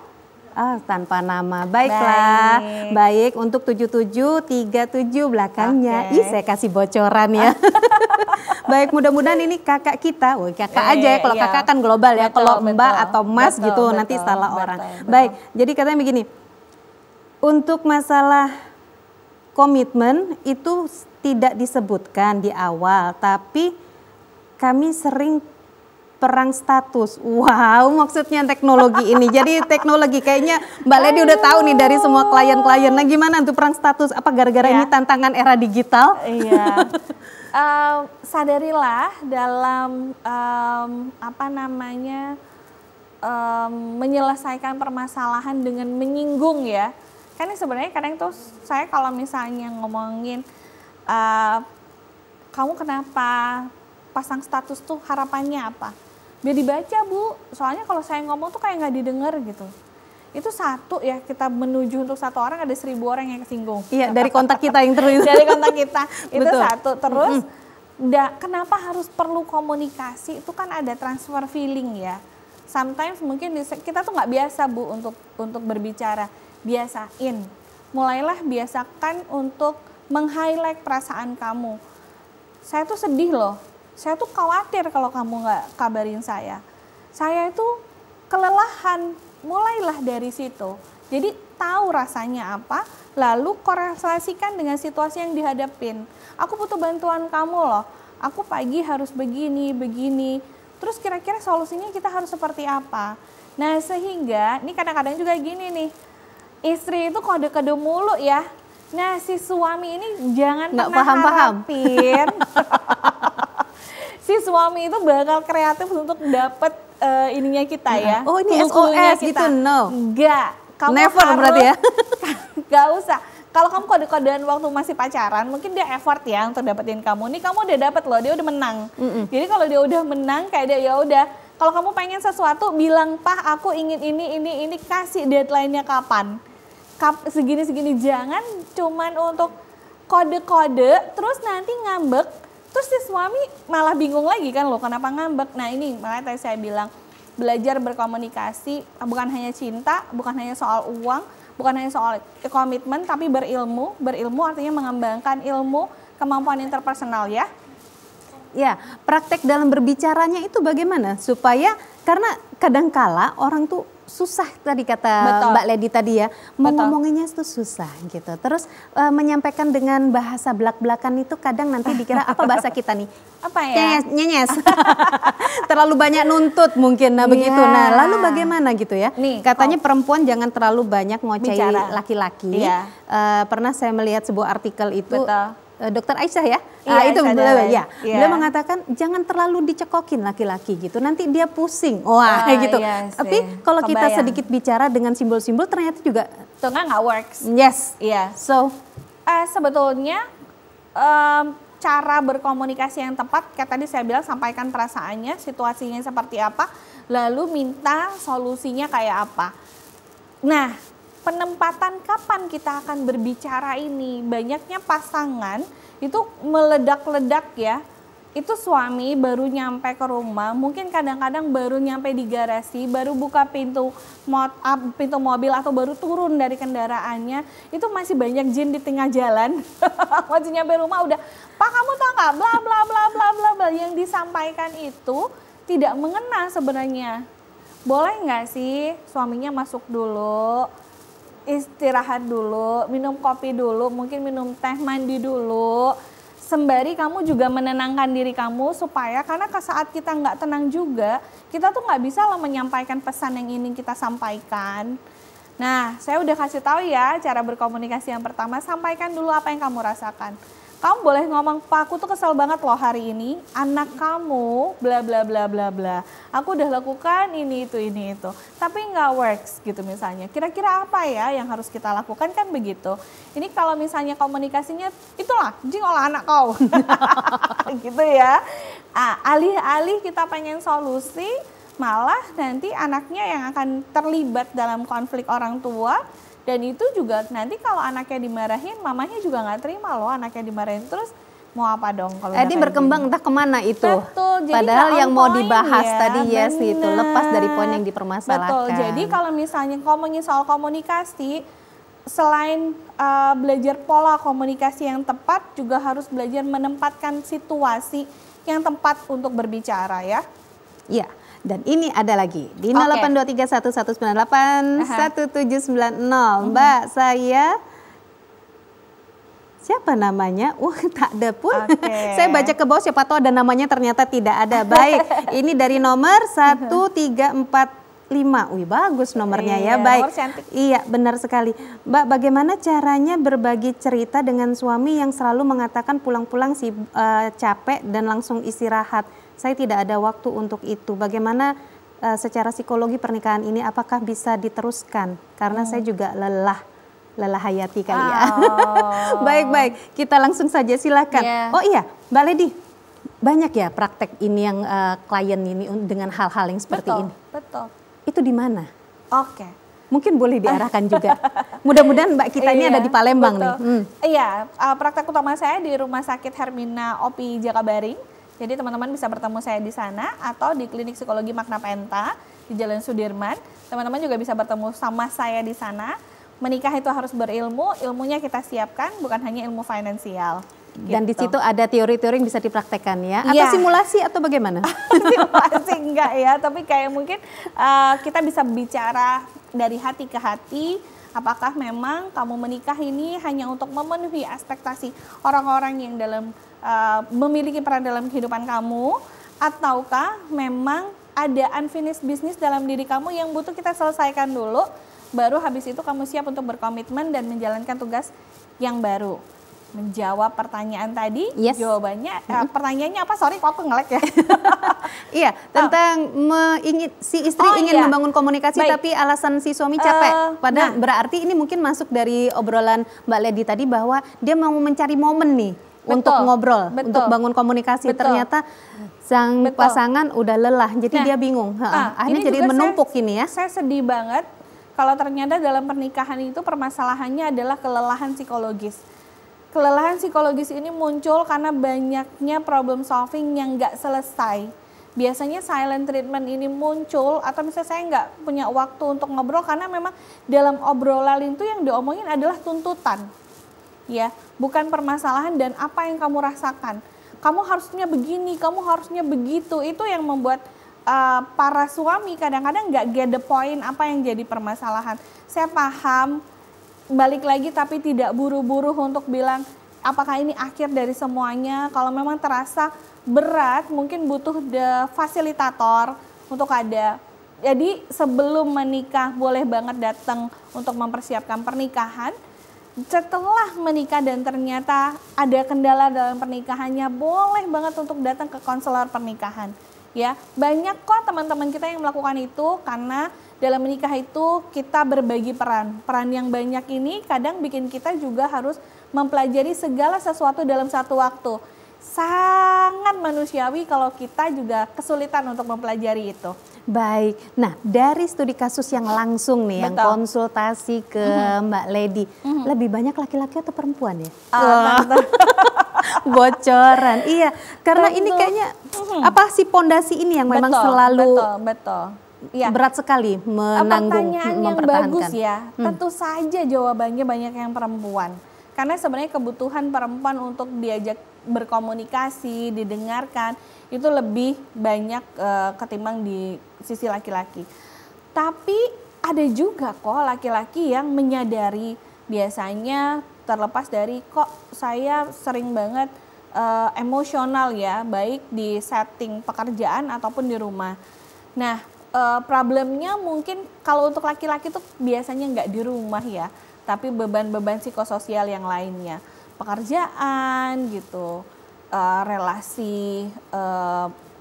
tanpa nama. Baiklah. Baik, untuk 7737 belakangnya. Saya kasih bocoran ya. Baik, mudah-mudahan ini kakak kita. Kakak aja ya, kalau kakak kan global ya. Kalau mbak atau mas gitu nanti salah orang. Baik, jadi katanya begini. Untuk masalah komitmen itu tidak disebutkan di awal, tapi kami sering perang status. Wow, maksudnya teknologi ini. Jadi teknologi kayaknya Mbak Lady udah tahu nih dari semua klien-klien. Nah, gimana tuh perang status? Apa gara-gara ini tantangan era digital? Iya. Sadarilah dalam menyelesaikan permasalahan dengan menyinggung ya. Kan ini sebenarnya kadang tuh saya kalau misalnya ngomongin kamu kenapa pasang status tuh harapannya apa? Biar dibaca Bu, soalnya kalau saya ngomong tuh kayak nggak didengar gitu. Itu satu ya, kita menuju untuk satu orang ada 1000 orang yang kesinggung. Iya, dari kontak kita yang terus. Dari kontak kita, itu Betul. satu. Terus kenapa harus perlu komunikasi, itu kan ada transfer feeling ya. Sometimes mungkin kita tuh nggak biasa Bu untuk berbicara. Biasain, mulailah biasakan untuk meng-highlight perasaan kamu. Saya tuh sedih loh, saya tuh khawatir kalau kamu nggak kabarin saya. Saya itu kelelahan, mulailah dari situ. Jadi tahu rasanya apa, lalu korelasikan dengan situasi yang dihadapin. Aku butuh bantuan kamu loh, aku pagi harus begini, terus kira-kira solusinya kita harus seperti apa. Nah sehingga, ini kadang-kadang juga gini nih, istri itu kode-kode mulu ya. Nah si suami ini jangan pernah harapin si suami itu bakal kreatif untuk dapet ininya kita ya. Oh ini SOS gitu, no? Enggak. Kamu never harus, berarti ya? Gak usah. Kalau kamu kode-kodean waktu masih pacaran, mungkin dia effort ya untuk dapetin kamu. Nih kamu udah dapet loh, dia udah menang. Jadi kalau dia udah menang kayak dia ya udah. Kalau kamu pengen sesuatu, bilang Pak aku ingin ini, kasih deadline-nya kapan. Segini-segini, jangan cuman untuk kode-kode terus nanti ngambek, terus si suami malah bingung lagi kan loh kenapa ngambek. Nah ini makanya tadi saya bilang belajar berkomunikasi bukan hanya cinta, bukan hanya soal uang, bukan hanya soal komitmen, tapi berilmu artinya mengembangkan ilmu, kemampuan interpersonal ya. Ya, praktek dalam berbicaranya itu bagaimana supaya, karena kadangkala orang tuh susah tadi kata Mbak Lady tadi ya, mau ngomonginnya itu susah gitu. Terus menyampaikan dengan bahasa belak-belakan itu kadang nanti dikira apa bahasa kita nih? Apa ya? Nyenyes. Terlalu banyak nuntut mungkin, nah begitu. Nah lalu bagaimana gitu ya? Nih, katanya perempuan jangan terlalu banyak ngoceh laki-laki. Pernah saya melihat sebuah artikel itu. Dokter Aisyah ya, itu beliau ya. Beliau mengatakan jangan terlalu dicekokin laki-laki gitu, nanti dia pusing. Wah gitu. Tapi kalau kita sedikit bicara dengan simbol-simbol ternyata juga itu nggak works. Yes. So sebetulnya cara berkomunikasi yang tepat, kayak tadi saya bilang sampaikan perasaannya, situasinya seperti apa. lalu minta solusinya kayak apa. Nah, penempatan kapan kita akan berbicara ini, banyaknya pasangan itu meledak-ledak ya. Itu suami baru nyampe ke rumah, mungkin kadang-kadang baru nyampe di garasi, baru buka pintu mobil atau baru turun dari kendaraannya, itu masih banyak jin di tengah jalan. Masih nyampe rumah udah, "Pak, kamu tau nggak bla bla bla bla bla bla." Yang disampaikan itu tidak mengena sebenarnya. Boleh nggak sih suaminya masuk dulu, istirahat dulu, minum kopi dulu, mungkin minum teh, mandi dulu. Sembari kamu juga menenangkan diri kamu supaya, karena ke saat kita nggak tenang juga, kita tuh nggak bisa loh menyampaikan pesan yang ingin kita sampaikan. Nah, saya udah kasih tahu ya cara berkomunikasi yang pertama, sampaikan dulu apa yang kamu rasakan. Kamu boleh ngomong, "Pak, aku tuh kesel banget loh hari ini, anak kamu bla bla bla bla bla. Aku udah lakukan ini itu. Tapi nggak works," gitu misalnya. Kira-kira apa ya yang harus kita lakukan, kan begitu. Ini kalau misalnya komunikasinya, "Itulah, jing olah anak kau." Gitu ya. Alih-alih kita pengen solusi, malah nanti anaknya yang akan terlibat dalam konflik orang tua. Dan itu juga nanti kalau anaknya dimarahin, mamanya juga nggak terima loh anaknya dimarahin. Terus mau apa dong kalau Jadi berkembang entah kemana itu. Betul. Jadi padahal yang mau dibahas ya, tadi yes bener. itu lepas dari poin yang dipermasalahkan. Betul. Jadi kalau misalnya ngomongin soal komunikasi, selain belajar pola komunikasi yang tepat, juga harus belajar menempatkan situasi yang tepat untuk berbicara ya. Iya. Dan ini ada lagi di 082311981790. Mbak, saya siapa namanya? Tak ada pun. Saya baca ke bawah siapa tahu ada namanya, ternyata tidak ada. Baik, ini dari nomor 1345. Wih, bagus nomornya ya. Baik. Iya, benar sekali. Mbak, bagaimana caranya berbagi cerita dengan suami yang selalu mengatakan pulang-pulang capek dan langsung istirahat? Saya tidak ada waktu untuk itu. Bagaimana secara psikologi pernikahan ini, apakah bisa diteruskan? Karena saya juga lelah hayati kali ya. Baik, kita langsung saja silakan. Oh iya, Mbak Lady, banyak ya praktek ini yang klien ini dengan hal-hal yang seperti ini. Betul. Itu di mana? Oke. Mungkin boleh diarahkan juga. Mudah-mudahan Mbak kita ini ada di Palembang nih. Iya, praktek utama saya di Rumah Sakit Hermina OPI Jakabaring. Jadi teman-teman bisa bertemu saya di sana atau di Klinik Psikologi Magna Penta di Jalan Sudirman. Teman-teman juga bisa bertemu sama saya di sana. Menikah itu harus berilmu, ilmunya kita siapkan, bukan hanya ilmu finansial. Dan di situ ada teori-teori yang bisa dipraktekkan ya? Atau simulasi atau bagaimana? Simulasi enggak ya, tapi kayak mungkin kita bisa bicara dari hati ke hati. Apakah memang kamu menikah ini hanya untuk memenuhi ekspektasi orang-orang yang memiliki peran dalam kehidupan kamu, ataukah memang ada unfinished business dalam diri kamu yang butuh kita selesaikan dulu, baru habis itu kamu siap untuk berkomitmen dan menjalankan tugas yang baru. Menjawab pertanyaan tadi, jawabannya, pertanyaannya apa? Sorry, kok aku ngelek ya. Iya, tentang si istri ingin membangun komunikasi tapi alasan si suami capek. Padahal berarti ini mungkin masuk dari obrolan Mbak Lady tadi bahwa dia mau mencari momen nih untuk ngobrol, untuk bangun komunikasi. Ternyata sang pasangan udah lelah, jadi dia bingung. Akhirnya jadi menumpuk ini ya. Saya sedih banget kalau ternyata dalam pernikahan itu permasalahannya adalah kelelahan psikologis. Kelelahan psikologis ini muncul karena banyaknya problem solving yang nggak selesai. Biasanya silent treatment ini muncul atau misalnya saya nggak punya waktu untuk ngobrol karena memang dalam obrolan itu yang diomongin adalah tuntutan. Ya, bukan permasalahan dan apa yang kamu rasakan. Kamu harusnya begini, kamu harusnya begitu. Itu yang membuat para suami kadang-kadang nggak get the point apa yang jadi permasalahan. Saya paham, balik lagi tapi tidak buru-buru untuk bilang apakah ini akhir dari semuanya. Kalau memang terasa berat mungkin butuh fasilitator untuk ada. Jadi sebelum menikah boleh banget datang untuk mempersiapkan pernikahan. Setelah menikah dan ternyata ada kendala dalam pernikahannya, boleh banget untuk datang ke konselor pernikahan. Ya, banyak kok teman-teman kita yang melakukan itu karena dalam menikah itu kita berbagi peran. Peran yang banyak ini kadang bikin kita juga harus mempelajari segala sesuatu dalam satu waktu. Sangat manusiawi kalau kita juga kesulitan untuk mempelajari itu. Baik, nah dari studi kasus yang langsung nih, yang konsultasi ke Mbak Lady, lebih banyak laki-laki atau perempuan ya? Bocoran, iya, karena ini kayaknya apa sih pondasi ini yang memang selalu berat sekali menanggung, pertanyaan yang bagus ya, tentu saja jawabannya banyak yang perempuan. Karena sebenarnya kebutuhan perempuan untuk diajak berkomunikasi, didengarkan, itu lebih banyak ketimbang di sisi laki-laki. Tapi ada juga kok laki-laki yang menyadari, biasanya terlepas dari kok saya sering banget emosional ya, baik di setting pekerjaan ataupun di rumah. Nah, problemnya mungkin kalau untuk laki-laki tuh biasanya nggak di rumah ya, tapi beban-beban psikososial yang lainnya, pekerjaan gitu, relasi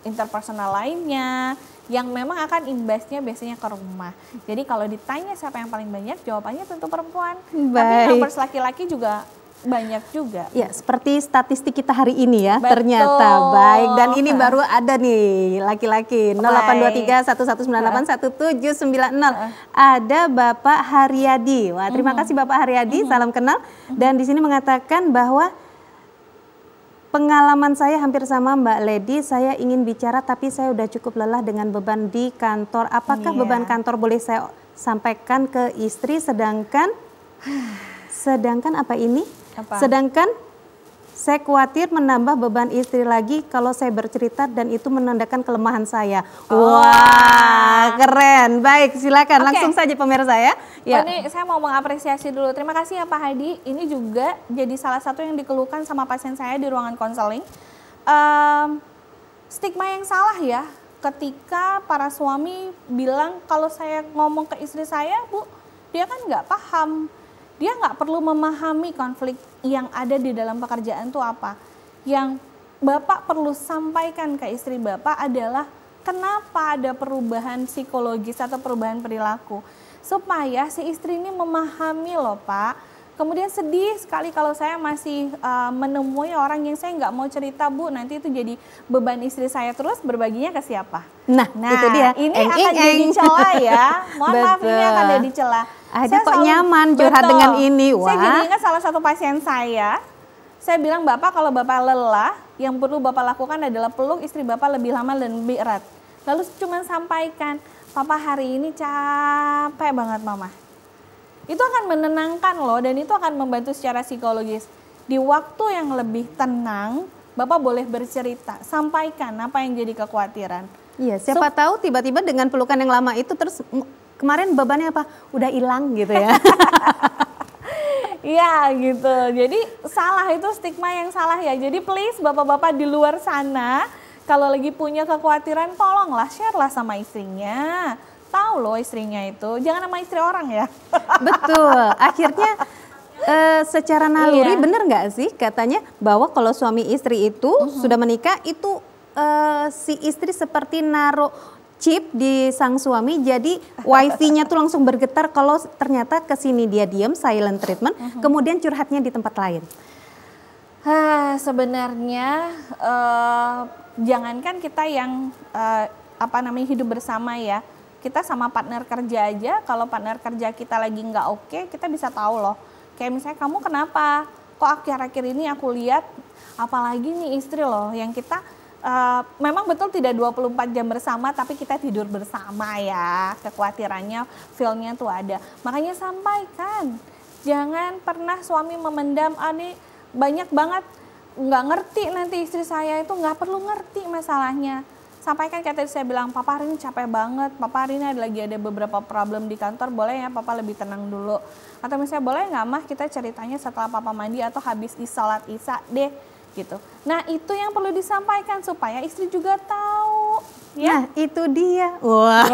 interpersonal lainnya, yang memang akan imbasnya biasanya ke rumah. Jadi kalau ditanya siapa yang paling banyak, jawabannya tentu perempuan. Tapi numbers laki-laki juga banyak juga. Ya, seperti statistik kita hari ini ya. Betul. Ternyata baik. Dan ini baru ada nih laki-laki 0823 1198 1790. Ada Bapak Haryadi. Wah, terima kasih Bapak Haryadi, salam kenal. Dan di sini mengatakan bahwa pengalaman saya hampir sama Mbak Lady, saya ingin bicara tapi saya udah cukup lelah dengan beban di kantor. Apakah beban kantor boleh saya sampaikan ke istri, sedangkan apa ini? Sedangkan saya khawatir menambah beban istri lagi kalau saya bercerita dan itu menandakan kelemahan saya. Wah, keren. Baik, silakan langsung saja pemirsa ya. Ini saya mau mengapresiasi dulu. Terima kasih ya Pak Hadi. Ini juga jadi salah satu yang dikeluhkan sama pasien saya di ruangan konseling. Stigma yang salah ya, ketika para suami bilang kalau saya ngomong ke istri saya, Bu, dia kan nggak paham. Dia nggak perlu memahami konflik yang ada di dalam pekerjaan itu apa. Yang Bapak perlu sampaikan ke istri Bapak adalah kenapa ada perubahan psikologis atau perubahan perilaku. Supaya si istri ini memahami loh Pak. Kemudian sedih sekali kalau saya masih menemui orang yang saya nggak mau cerita, Bu, nanti itu jadi beban istri saya, terus berbaginya ke siapa? Nah itu dia. Ini akan jadi celah ya. Mohon maaf, ini akan jadi celah. Ada kok nyaman curhat dengan ini. Wah. Saya jadi ingat salah satu pasien saya bilang, Bapak kalau Bapak lelah, yang perlu Bapak lakukan adalah peluk istri Bapak lebih lama dan lebih erat. Lalu cuma sampaikan, Papa hari ini capek banget Mama. Itu akan menenangkan loh, dan itu akan membantu secara psikologis. Di waktu yang lebih tenang, Bapak boleh bercerita, sampaikan apa yang jadi kekhawatiran. Iya, siapa tahu tiba-tiba dengan pelukan yang lama itu terus kemarin bebannya apa? Udah hilang gitu ya. Iya gitu, jadi salah, itu stigma yang salah ya. Jadi please bapak-bapak di luar sana, kalau lagi punya kekhawatiran tolonglah share lah sama istrinya. Tahu loh istrinya itu, jangan sama istri orang ya. Betul, akhirnya secara naluri bener nggak sih katanya bahwa kalau suami istri itu sudah menikah itu si istri seperti naruh chip di sang suami, jadi wifi-nya tuh langsung bergetar kalau ternyata kesini dia diam, silent treatment, kemudian curhatnya di tempat lain. Sebenarnya jangankan kita yang hidup bersama ya, kita sama partner kerja aja, kalau partner kerja kita lagi nggak oke, kita bisa tahu loh. Kayak misalnya, kamu kenapa? Kok akhir-akhir ini aku lihat, apalagi nih istri loh, yang kita memang betul tidak 24 jam bersama, tapi kita tidur bersama ya. Kekhawatirannya, feel-nya tuh ada. Makanya sampaikan, jangan pernah suami memendam, nih banyak banget, nggak ngerti nanti istri saya itu, nggak perlu ngerti masalahnya. Sampaikan, kayak tadi saya bilang, Papa hari ini capek banget, Papa hari ini lagi ada beberapa problem di kantor, boleh ya Papa lebih tenang dulu. Atau misalnya, boleh nggak Mah kita ceritanya setelah Papa mandi atau habis sholat isya deh, gitu. Nah itu yang perlu disampaikan supaya istri juga tahu. Ya? Nah itu dia, wah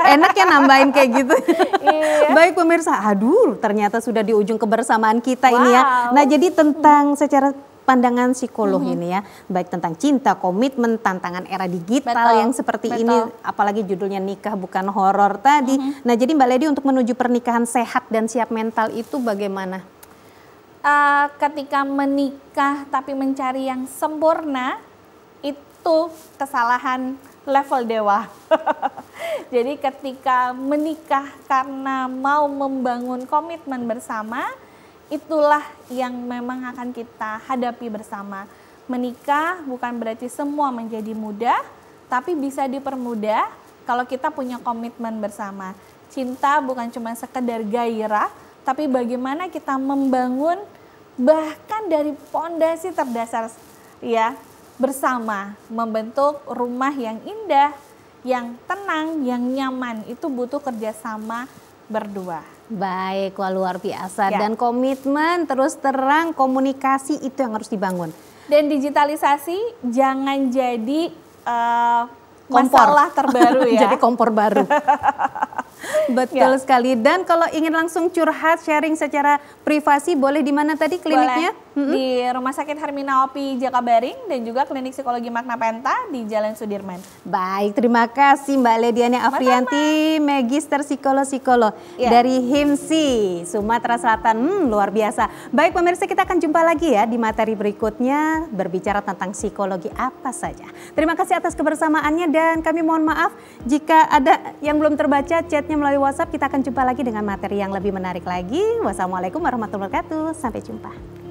enak ya nambahin kayak gitu. Iya. Baik pemirsa, aduh ternyata sudah di ujung kebersamaan kita ini ya. Nah jadi tentang secara pandangan psikolog ini ya, baik tentang cinta, komitmen, tantangan era digital yang seperti ini, apalagi judulnya nikah bukan horor tadi. Nah jadi Mbak Lady, untuk menuju pernikahan sehat dan siap mental itu bagaimana? Ketika menikah tapi mencari yang sempurna, itu kesalahan level dewa. Jadi ketika menikah karena mau membangun komitmen bersama, itulah yang memang akan kita hadapi bersama. Menikah bukan berarti semua menjadi mudah, tapi bisa dipermudah kalau kita punya komitmen bersama. Cinta bukan cuma sekedar gairah, tapi bagaimana kita membangun bahkan dari pondasi terdasar ya bersama, membentuk rumah yang indah, yang tenang, yang nyaman. Itu butuh kerjasama berdua. Baik, wah luar biasa. Ya. Dan komitmen, terus terang, komunikasi itu yang harus dibangun. Dan digitalisasi jangan jadi Kompor. masalah terbaru ya. Jadi kompor baru. Betul sekali. Dan kalau ingin langsung curhat, sharing secara privasi, boleh di mana tadi kliniknya? Boleh. Di Rumah Sakit Hermina Opi Jakabaring dan juga Klinik Psikologi Magna Penta di Jalan Sudirman. Baik, terima kasih Mbak Lediana Afrianti, Magister Psikolog dari HIMSI Sumatera Selatan. Luar biasa. Baik pemirsa, kita akan jumpa lagi ya di materi berikutnya berbicara tentang psikologi apa saja. Terima kasih atas kebersamaannya dan kami mohon maaf jika ada yang belum terbaca chatnya melalui WhatsApp. Kita akan jumpa lagi dengan materi yang lebih menarik lagi. Wassalamualaikum warahmatullahi wabarakatuh. Sampai jumpa.